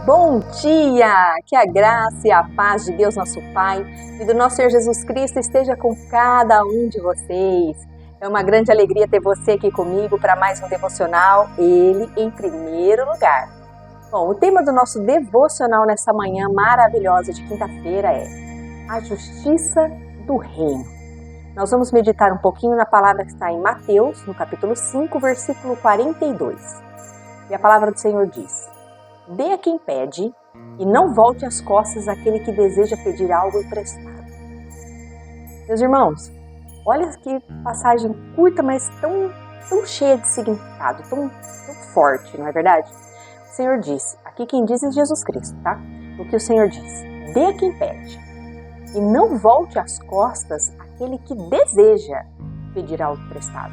Bom dia! Que a graça e a paz de Deus nosso Pai e do nosso Senhor Jesus Cristo esteja com cada um de vocês. É uma grande alegria ter você aqui comigo para mais um devocional, Ele em primeiro lugar. Bom, o tema do nosso devocional nessa manhã maravilhosa de quinta-feira é a justiça do reino. Nós vamos meditar um pouquinho na palavra que está em Mateus, no capítulo 5, versículo 42. E a palavra do Senhor diz: dê a quem pede e não volte as costas àquele que deseja pedir algo emprestado. Meus irmãos, olha que passagem curta, mas tão cheia de significado, tão forte, não é verdade? O Senhor disse, aqui quem diz é Jesus Cristo, tá? O que o Senhor diz: dê a quem pede e não volte as costas àquele que deseja pedir algo emprestado.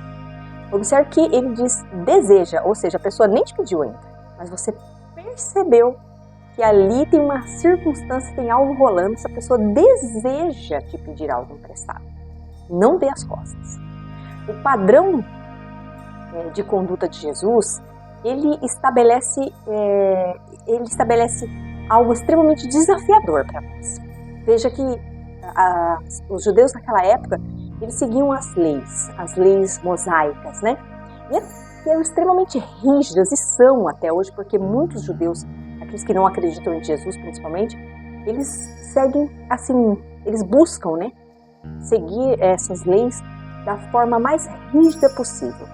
Observe que ele diz deseja, ou seja, a pessoa nem te pediu ainda, mas você percebeu que ali tem uma circunstância, tem algo rolando, essa pessoa deseja te pedir algo emprestado. Não dê as costas. O padrão de conduta de Jesus, ele estabelece algo extremamente desafiador para nós. Veja que os judeus naquela época, eles seguiam as leis mosaicas, né? E eram extremamente rígidas, e são até hoje, porque muitos judeus, aqueles que não acreditam em Jesus principalmente, eles seguem assim, eles buscam, né, seguir essas leis da forma mais rígida possível.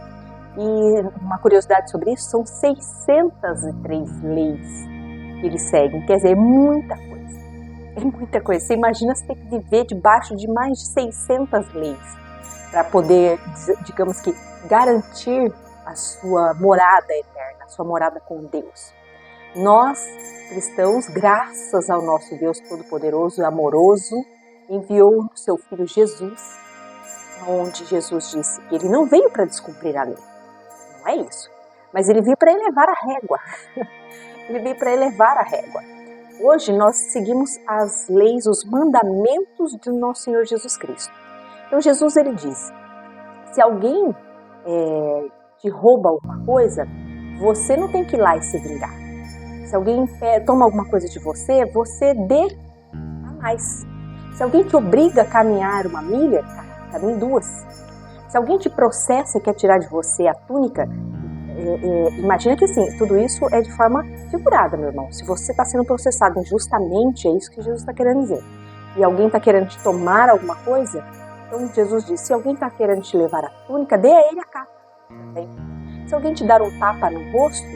E uma curiosidade sobre isso, são 603 leis que eles seguem, quer dizer, é muita coisa. É muita coisa. Você imagina você ter que viver debaixo de mais de 600 leis para poder, digamos que, garantir a sua morada eterna, a sua morada com Deus. Nós, cristãos, graças ao nosso Deus Todo-Poderoso e amoroso, enviou o seu Filho Jesus, onde Jesus disse que ele não veio para descumprir a lei, não é isso, mas ele veio para elevar a régua. Ele veio para elevar a régua. Hoje nós seguimos as leis, os mandamentos do nosso Senhor Jesus Cristo. Então Jesus, ele diz, se alguém te rouba alguma coisa, você não tem que ir lá e se vingar. Se alguém toma alguma coisa de você, você dê a mais. Se alguém te obriga a caminhar uma milha, caminhe 2. Se alguém te processa e quer tirar de você a túnica, imagina que assim, tudo isso é de forma figurada, meu irmão. Se você está sendo processado injustamente, é isso que Jesus está querendo dizer. E alguém está querendo te tomar alguma coisa, então Jesus diz, se alguém está querendo te levar a túnica, dê a ele a capa. Se alguém te dar um tapa no rosto,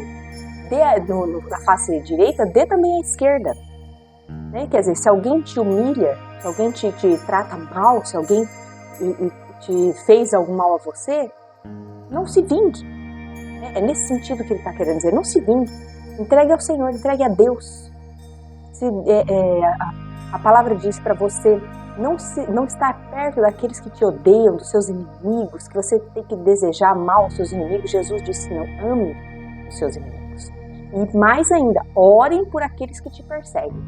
dê na face direita, dê também a esquerda. Né? Quer dizer, se alguém te humilha, se alguém te trata mal, se alguém te fez algum mal a você, não se vingue. É nesse sentido que ele está querendo dizer, não se vingue. Entregue ao Senhor, entregue a Deus. A palavra diz para você não estar perto daqueles que te odeiam, dos seus inimigos, que você tem que desejar mal aos seus inimigos. Jesus disse, não, ame os seus inimigos. E mais ainda, orem por aqueles que te perseguem.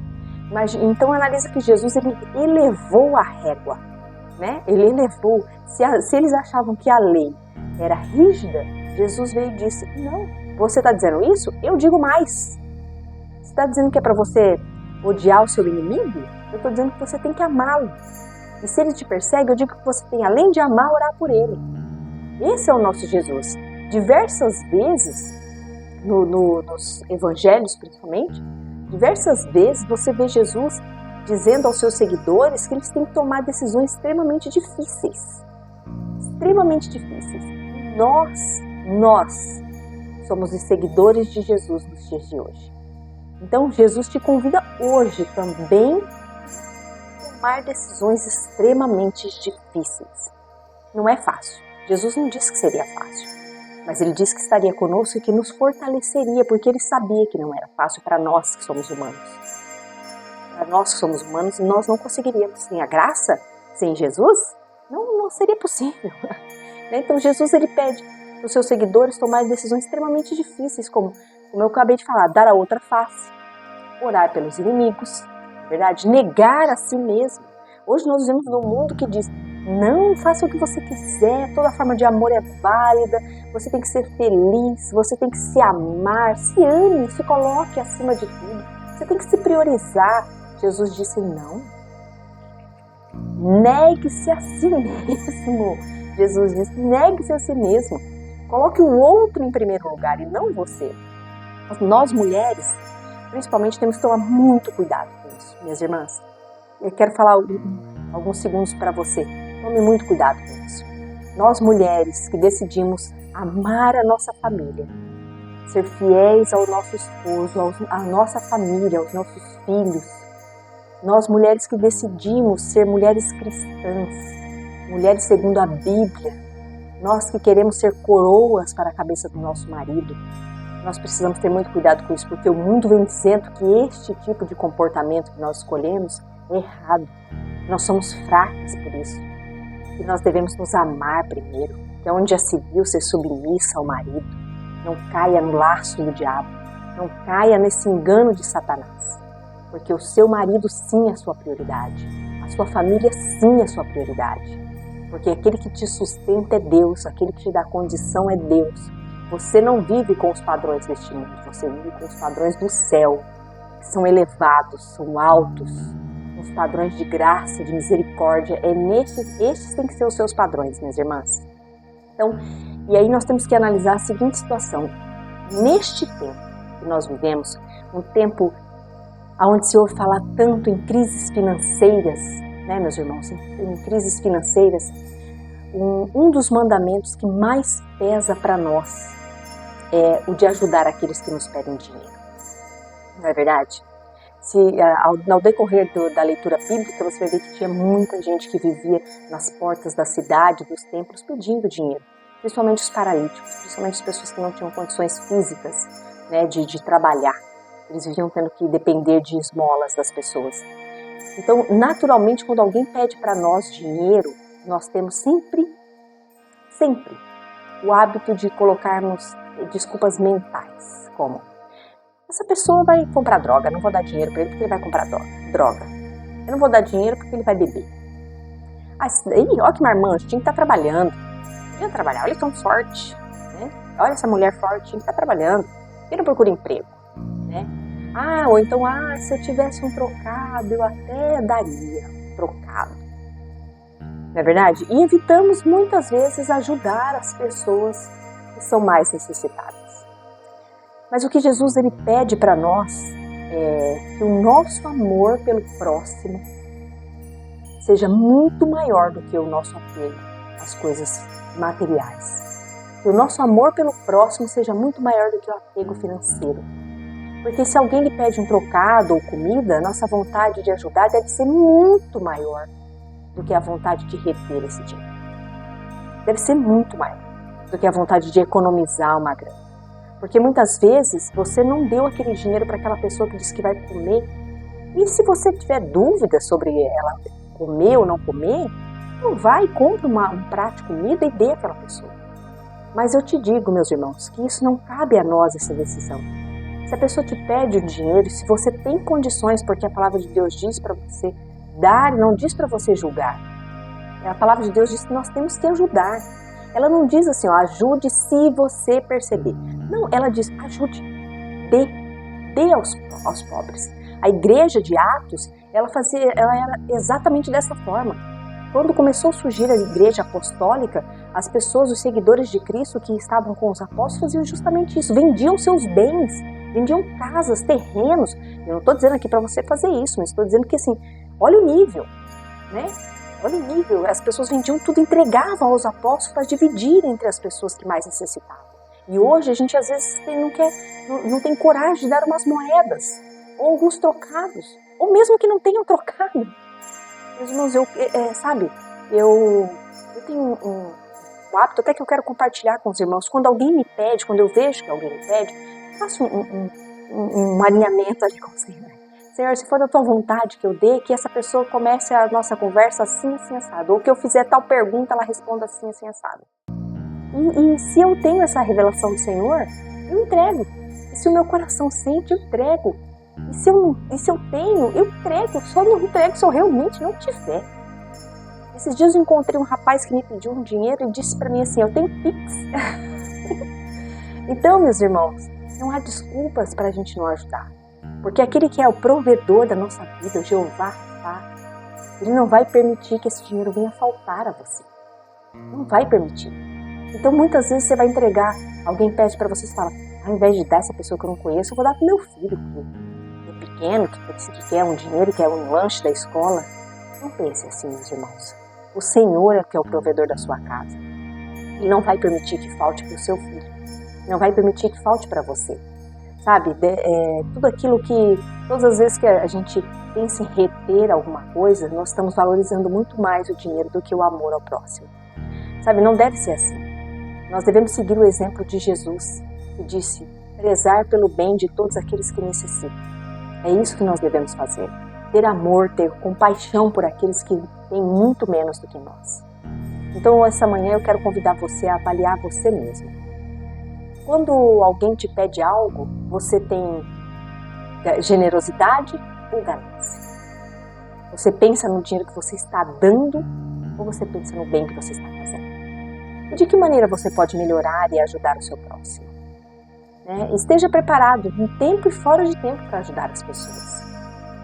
Mas, então analisa que Jesus, ele elevou a régua, né? Ele elevou. Se eles achavam que a lei era rígida, Jesus veio e disse, não, você está dizendo isso? Eu digo mais. Você está dizendo que é para você odiar o seu inimigo? Eu estou dizendo que você tem que amá-lo. E se ele te persegue, eu digo que você tem, além de amar, orar por ele. Esse é o nosso Jesus. Diversas vezes, nos evangelhos principalmente, diversas vezes você vê Jesus dizendo aos seus seguidores que eles têm que tomar decisões extremamente difíceis. Extremamente difíceis. Nós somos os seguidores de Jesus nos dias de hoje. Então Jesus te convida hoje também a tomar decisões extremamente difíceis. Não é fácil. Jesus não disse que seria fácil, mas ele disse que estaria conosco e que nos fortaleceria, porque ele sabia que não era fácil para nós que somos humanos. Para nós que somos humanos, nós não conseguiríamos. Sem a graça, sem Jesus, não seria possível. Então Jesus, ele pede para os seus seguidores tomarem decisões extremamente difíceis, como eu acabei de falar, dar a outra face, orar pelos inimigos, na verdade, negar a si mesmo. Hoje nós vivemos num mundo que diz, não, faça o que você quiser, toda forma de amor é válida, você tem que ser feliz, você tem que se amar, se ame, se coloque acima de tudo. Você tem que se priorizar. Jesus disse não. Negue-se a si mesmo. Jesus disse, negue-se a si mesmo. Coloque o outro em primeiro lugar e não você. Nós mulheres, principalmente, temos que tomar muito cuidado com isso, minhas irmãs. Eu quero falar alguns segundos para você. Tome muito cuidado com isso. Nós mulheres que decidimos amar a nossa família, ser fiéis ao nosso esposo, à nossa família, aos nossos filhos. Nós mulheres que decidimos ser mulheres cristãs, mulheres segundo a Bíblia. Nós que queremos ser coroas para a cabeça do nosso marido. Nós precisamos ter muito cuidado com isso, porque o mundo vem dizendo que este tipo de comportamento que nós escolhemos é errado. Nós somos fracas por isso. E nós devemos nos amar primeiro, que é onde já se viu ser submissa ao marido. Não caia no laço do diabo, não caia nesse engano de Satanás. Porque o seu marido sim é a sua prioridade, a sua família sim é a sua prioridade. Porque aquele que te sustenta é Deus, aquele que te dá condição é Deus. Você não vive com os padrões deste mundo, você vive com os padrões do céu, que são elevados, são altos, os padrões de graça, de misericórdia. Esses têm que ser os seus padrões, minhas irmãs. Então, e aí nós temos que analisar a seguinte situação. Neste tempo que nós vivemos, um tempo onde se ouve falar tanto em crises financeiras, né, meus irmãos, em crises financeiras, um dos mandamentos que mais pesa para nós é o de ajudar aqueles que nos pedem dinheiro. Não é verdade? Ao decorrer da leitura bíblica, você vai ver que tinha muita gente que vivia nas portas da cidade, dos templos, pedindo dinheiro. Principalmente os paralíticos, principalmente as pessoas que não tinham condições físicas, né, de trabalhar. Eles viviam tendo que depender de esmolas das pessoas. Então, naturalmente, quando alguém pede para nós dinheiro, nós temos sempre o hábito de colocarmos desculpas mentais, como: essa pessoa vai comprar droga, não vou dar dinheiro para ele porque ele vai comprar droga. Eu não vou dar dinheiro porque ele vai beber. Olha que marmanjo, tinha que estar trabalhando. Podia trabalhar, olha tão forte, né? Olha essa mulher forte, tinha que estar trabalhando. Ele não procura emprego, né? Ou então, se eu tivesse um trocado, eu até daria trocado. Não é verdade? E evitamos muitas vezes ajudar as pessoas que são mais necessitadas. Mas o que Jesus ele pede para nós é que o nosso amor pelo próximo seja muito maior do que o nosso apego às coisas materiais. Que o nosso amor pelo próximo seja muito maior do que o apego financeiro. Porque se alguém lhe pede um trocado ou comida, nossa vontade de ajudar deve ser muito maior do que a vontade de reter esse dinheiro. Deve ser muito maior do que a vontade de economizar uma grana. Porque muitas vezes você não deu aquele dinheiro para aquela pessoa que disse que vai comer. E se você tiver dúvida sobre ela comer ou não comer, não vai e compra um prato de comida e dê àquela pessoa. Mas eu te digo, meus irmãos, que isso não cabe a nós, essa decisão. Se a pessoa te pede o dinheiro, se você tem condições, porque a palavra de Deus diz para você dar e não diz para você julgar. A palavra de Deus diz que nós temos que ajudar. Ela não diz assim, ajude se você perceber. Não, ela diz, ajude, dê aos pobres. A igreja de Atos, ela era exatamente dessa forma. Quando começou a surgir a igreja apostólica, as pessoas, os seguidores de Cristo que estavam com os apóstolos, faziam justamente isso, vendiam seus bens, vendiam casas, terrenos. Eu não estou dizendo aqui para você fazer isso, mas estou dizendo que assim, olha o nível, né? Olha o nível, as pessoas vendiam tudo, entregavam aos apóstolos para dividir entre as pessoas que mais necessitavam. E hoje a gente às vezes não tem coragem de dar umas moedas, ou alguns trocados, ou mesmo que não tenham trocado. Meus irmãos, eu tenho um hábito até que eu quero compartilhar com os irmãos. Quando alguém me pede, quando eu vejo que alguém me pede, eu faço um alinhamento ali com o Senhor. Senhor, se for da tua vontade que eu dê, que essa pessoa comece a nossa conversa assim, assim, assado. Ou que eu fizer tal pergunta, ela responda assim, assim, assado. E se eu tenho essa revelação do Senhor, eu entrego. E se o meu coração sente, eu entrego. E se eu tenho, eu entrego. Só não entrego se eu realmente não tiver. Esses dias eu encontrei um rapaz que me pediu um dinheiro e disse para mim assim, eu tenho Pix. Então, meus irmãos, não há desculpas para a gente não ajudar. Porque aquele que é o provedor da nossa vida, o Jeová, ele não vai permitir que esse dinheiro venha faltar a você. Não vai permitir. Então muitas vezes você vai entregar, alguém pede para você e fala, ao invés de dar essa pessoa que eu não conheço, eu vou dar para meu filho, que é pequeno, que quer um dinheiro, que quer um lanche da escola. Não pense assim, meus irmãos. O Senhor é que é o provedor da sua casa. Ele não vai permitir que falte para o seu filho. Não vai permitir que falte para você. Sabe, tudo aquilo que, todas as vezes que a gente pensa em reter alguma coisa, nós estamos valorizando muito mais o dinheiro do que o amor ao próximo. Sabe, não deve ser assim. Nós devemos seguir o exemplo de Jesus, que disse, prezar pelo bem de todos aqueles que necessitam. É isso que nós devemos fazer. Ter amor, ter compaixão por aqueles que têm muito menos do que nós. Então, essa manhã eu quero convidar você a avaliar você mesmo. Quando alguém te pede algo, você tem generosidade ou ganância? Você pensa no dinheiro que você está dando ou você pensa no bem que você está fazendo? E de que maneira você pode melhorar e ajudar o seu próximo? Esteja preparado, em tempo e fora de tempo, para ajudar as pessoas.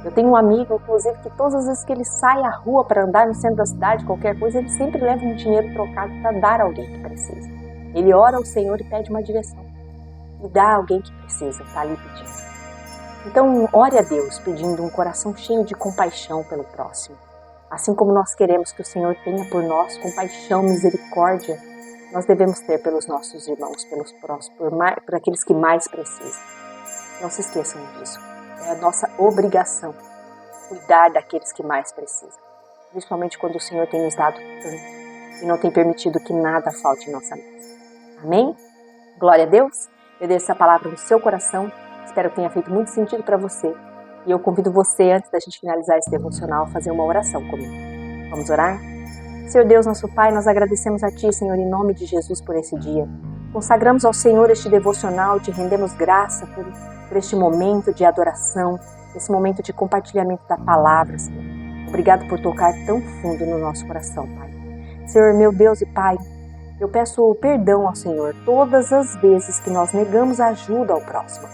Eu tenho um amigo, inclusive, que todas as vezes que ele sai à rua para andar no centro da cidade, qualquer coisa, ele sempre leva um dinheiro trocado para dar a alguém que precisa. Ele ora ao Senhor e pede uma direção. E dá a alguém que precisa, está ali pedindo. Então, ore a Deus pedindo um coração cheio de compaixão pelo próximo. Assim como nós queremos que o Senhor tenha por nós compaixão, misericórdia, nós devemos ter pelos nossos irmãos, pelos próximos, por aqueles que mais precisam. Não se esqueçam disso. É a nossa obrigação cuidar daqueles que mais precisam. Principalmente quando o Senhor tem nos dado tanto e não tem permitido que nada falte em nossa mesa. Amém? Glória a Deus. Eu deixo essa palavra no seu coração. Espero que tenha feito muito sentido para você. E eu convido você, antes da gente finalizar esse devocional, a fazer uma oração comigo. Vamos orar? Senhor Deus, nosso Pai, nós agradecemos a Ti, Senhor, em nome de Jesus por esse dia. Consagramos ao Senhor este devocional, te rendemos graça por este momento de adoração, esse momento de compartilhamento da palavra, Senhor. Obrigado por tocar tão fundo no nosso coração, Pai. Senhor, meu Deus e Pai, eu peço perdão ao Senhor todas as vezes que nós negamos a ajuda ao próximo.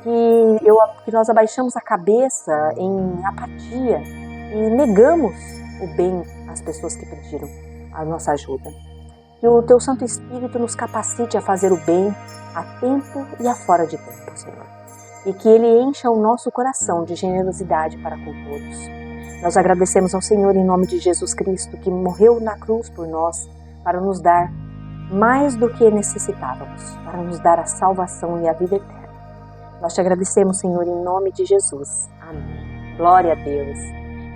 Que nós abaixamos a cabeça em apatia e negamos o bem às pessoas que pediram a nossa ajuda. Que o Teu Santo Espírito nos capacite a fazer o bem a tempo e a fora de tempo, Senhor. E que Ele encha o nosso coração de generosidade para com todos. Nós agradecemos ao Senhor em nome de Jesus Cristo, que morreu na cruz por nós, para nos dar mais do que necessitávamos, para nos dar a salvação e a vida eterna. Nós te agradecemos, Senhor, em nome de Jesus. Amém. Glória a Deus.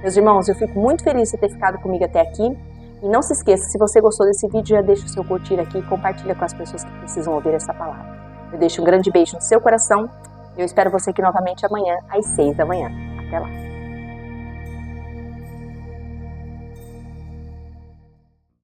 Meus irmãos, eu fico muito feliz de ter ficado comigo até aqui. E não se esqueça, se você gostou desse vídeo, já deixa o seu curtir aqui e compartilha com as pessoas que precisam ouvir essa palavra. Eu deixo um grande beijo no seu coração e eu espero você aqui novamente amanhã, às 6 da manhã. Até lá.